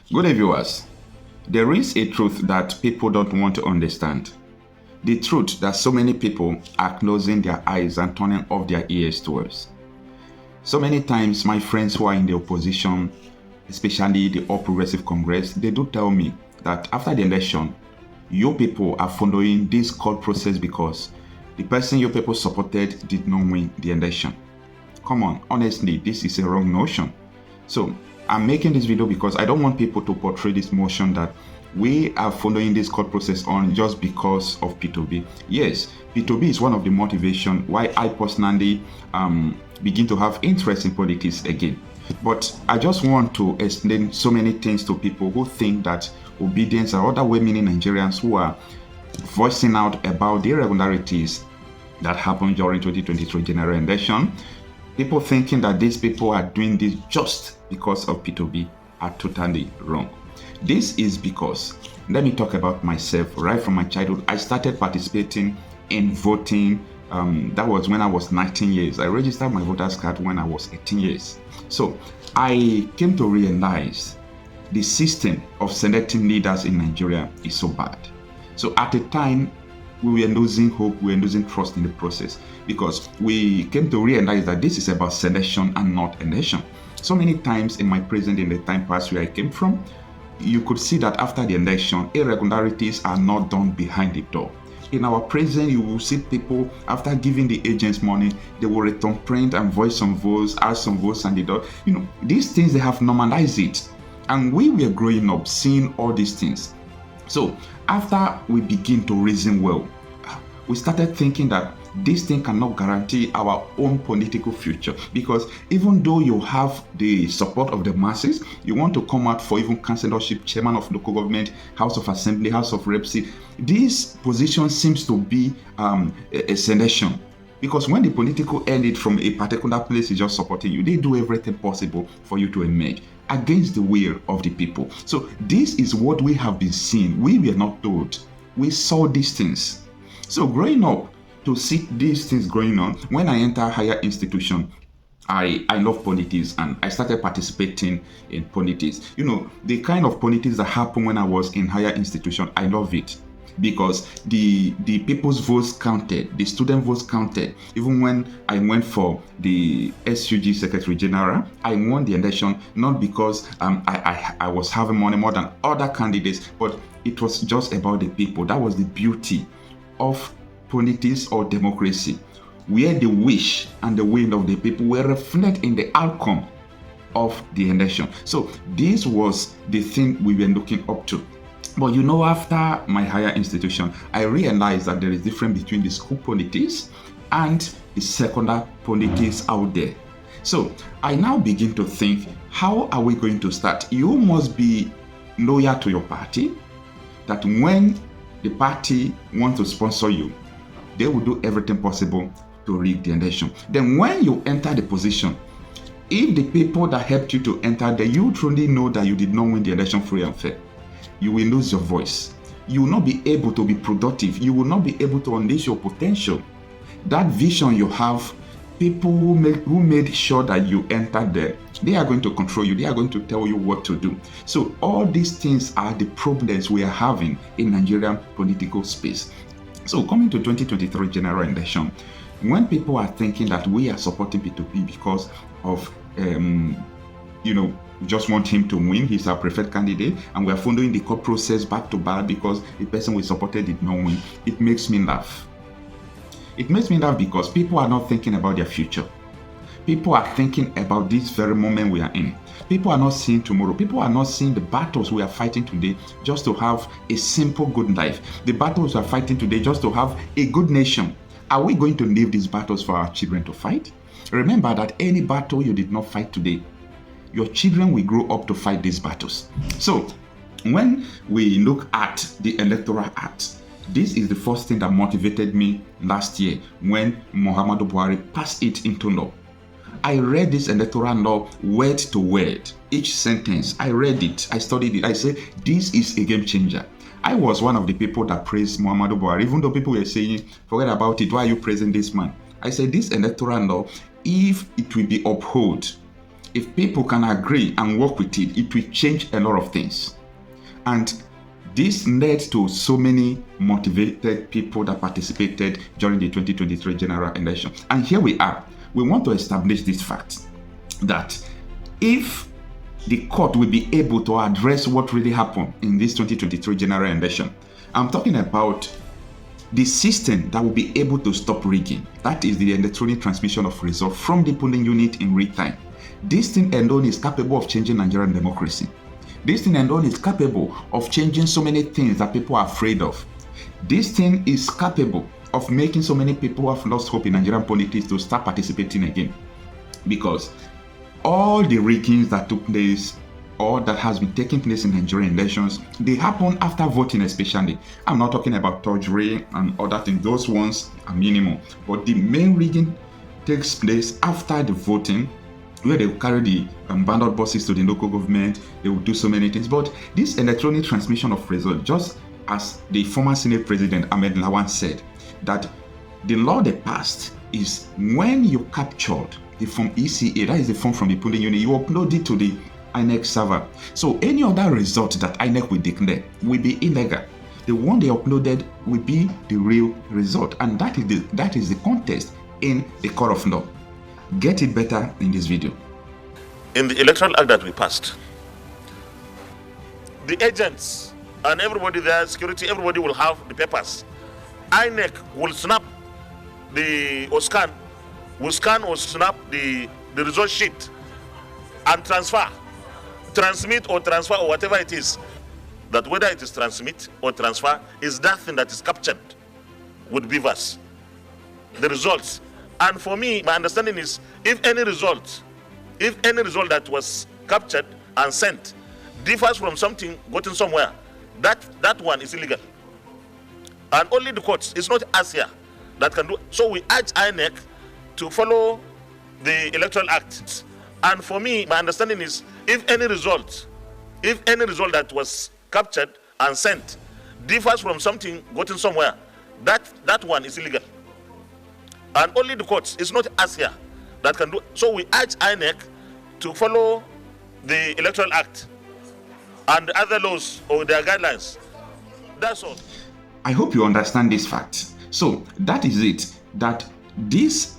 Good day, viewers. There is a truth that people don't want to understand. The truth that so many people are closing their eyes and turning off their ears towards. So many times, my friends who are in the opposition, especially the All Progressive Congress, they do tell me that after the election, you people are following this court process because the person you people supported did not win the election. Come on, honestly, this is a wrong notion. So I'm making this video because I don't want people to portray this motion that we are following this court process on just because of P2B. Yes, P2B is one of the motivation why I personally begin to have interest in politics again. But I just want to explain so many things to people who think that obedience or other well-meaning Nigerians who are voicing out about the irregularities that happened during 2023 general election. People thinking that these people are doing this just because of P2B are totally wrong. This is because, let me talk about myself. Right from my childhood, I started participating in voting. That was when I was 19 years. I registered my voter's card when I was 18 years. So I came to realize the system of selecting leaders in Nigeria is so bad. So at the time, we were losing hope, we were losing trust in the process because we came to realize that this is about selection and not election. So many times in my present, in the time past where I came from, you could see that after the election, irregularities are not done behind the door. In our present, you will see people, after giving the agents money, they will return print and voice some votes, add some votes, and they don't. These things, they have normalized it. And we were growing up seeing all these things. So after we begin to reason well, we started thinking that this thing cannot guarantee our own political future, because even though you have the support of the masses, you want to come out for even councillorship, chairman of local government, House of Assembly, House of Reps. This position seems to be a selection, because when the political elite from a particular place is just supporting you, they do everything possible for you to emerge against the will of the people. So this is what we have been seeing. We were not told. We saw these things. So growing up, to see these things going on, when I enter higher institution, I love politics and I started participating in politics. The kind of politics that happened when I was in higher institution, I love it. Because the people's votes counted, the student votes counted. Even when I went for the SUG Secretary General, I won the election not because I was having money more than other candidates, but it was just about the people. That was the beauty of politics or democracy, where the wish and the will of the people were reflected in the outcome of the election. So this was the thing we were looking up to. But after my higher institution, I realized that there is a difference between the school politics and the secondary politics out there. So I now begin to think, how are we going to start? You must be loyal to your party, that when the party wants to sponsor you, they will do everything possible to rig the election. Then when you enter the position, if the people that helped you to enter there, you truly know that you did not win the election free and fair, you will lose your voice. You will not be able to be productive. You will not be able to unleash your potential. That vision you have, people who made sure that you entered there, they are going to control you. They are going to tell you what to do. So all these things are the problems we are having in Nigerian political space. So coming to 2023 general election, when people are thinking that we are supporting P2P because of, we just want him to win, he's our preferred candidate, and we are following the court process back to back because the person we supported did not win, it makes me laugh. It makes me laugh because people are not thinking about their future. People are thinking about this very moment we are in. People are not seeing tomorrow. People are not seeing the battles we are fighting today just to have a simple good life. The battles we are fighting today just to have a good nation. Are we going to leave these battles for our children to fight? Remember that any battle you did not fight today, your children will grow up to fight these battles. So when we look at the Electoral Act, this is the first thing that motivated me last year when Muhammadu Buhari passed it into law. I read this electoral law word to word. Each sentence, I read it, I studied it. I said, this is a game changer. I was one of the people that praised Muhammadu Buhari, even though people were saying, forget about it, why are you praising this man? I said, this electoral law, if it will be upheld, If people can agree and work with it, it will change a lot of things. And this led to so many motivated people that participated during the 2023 general election. And here we are. We want to establish this fact that if the court will be able to address what really happened in this 2023 general election, I'm talking about the system that will be able to stop rigging. That is the electronic transmission of results from the polling unit in real time. This thing alone is capable of changing Nigerian democracy. This thing alone is capable of changing so many things that people are afraid of. This thing is capable of making so many people who have lost hope in Nigerian politics to start participating again. Because all the riggings that took place or that has been taking place in Nigerian elections, they happen after voting especially. I'm not talking about forgery and other things. Those ones are minimal. But the main rigging takes place after the voting, where they will carry the ballot boxes to the local government. They will do so many things. But this electronic transmission of results, just as the former Senate President Ahmed Lawan said, that the law they passed is when you captured the form ECA, that is the form from the polling unit, you upload it to the INEC server. So any other result that INEC will declare will be illegal. The one they uploaded will be the real result. And that is the contest in the court of law. Get it better in this video. In the Electoral Act that we passed, the agents and everybody there, security, everybody will have the papers. INEC will snap or scan or snap the result sheet and transmit or transfer or whatever it is. That whether it is transmit or transfer is that thing that is captured with Vs, the results. And for me, my understanding is if any result that was captured and sent differs from something gotten somewhere, that one is illegal. And only the courts, it's not us here that can do. So we urge INEC to follow the Electoral Act. And for me, my understanding is if any result that was captured and sent differs from something gotten somewhere, that one is illegal. And only the courts, it's not us here that can do. So we urge INEC to follow the Electoral Act and other laws or their guidelines. That's all. I hope you understand this fact. So that is it, that this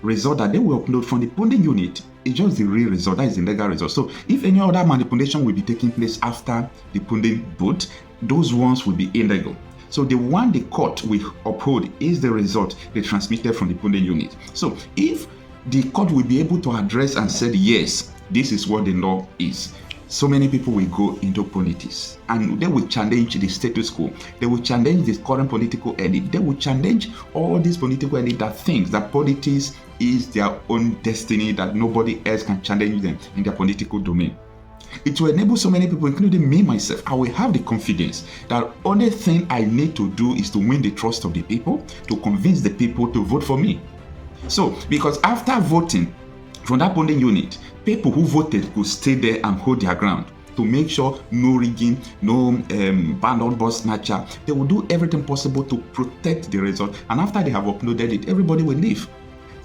result that they will upload from the polling unit is just the real result, that is the legal result. So if any other manipulation will be taking place after the polling booth, those ones will be illegal. So the one the court will uphold is the result they transmitted from the polling unit. So if the court will be able to address and say, yes, this is what the law is, so many people will go into politics and they will challenge the status quo. They will challenge the current political elite. They will challenge all these political elite that thinks that politics is their own destiny, that nobody else can challenge them in their political domain. It will enable so many people, including me, myself. I will have the confidence that only thing I need to do is to win the trust of the people, to convince the people to vote for me. So, because after voting from that polling unit, people who voted could stay there and hold their ground to make sure no rigging, no ballot box snatcher. They will do everything possible to protect the result. And after they have uploaded it, everybody will leave.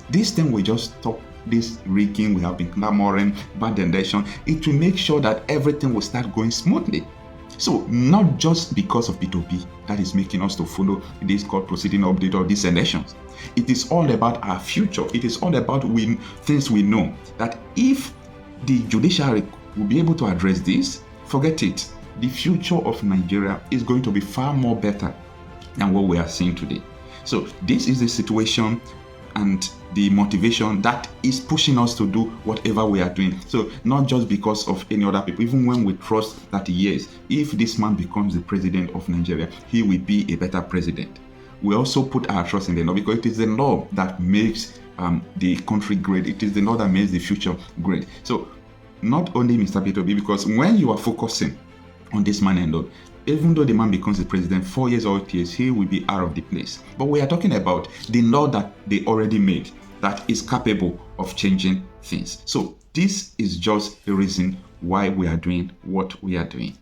This thing will just stop this rigging we have been clamoring, bad election. It will make sure that everything will start going smoothly. So not just because of P2P that is making us to follow this court proceeding update or these elections. It is all about our future. It is all about things we know, that if the judiciary will be able to address this, forget it. The future of Nigeria is going to be far more better than what we are seeing today. So this is the situation and the motivation that is pushing us to do whatever we are doing. So not just because of any other people, even when we trust that yes, if this man becomes the president of Nigeria, he will be a better president. We also put our trust in the law because it is the law that makes the country great. It is the law that makes the future great. So not only Mr. P2P, because when you are focusing on this man and all, even though the man becomes the president 4 years or 8 years, he will be out of the place. But we are talking about the law that they already made that is capable of changing things. So this is just the reason why we are doing what we are doing.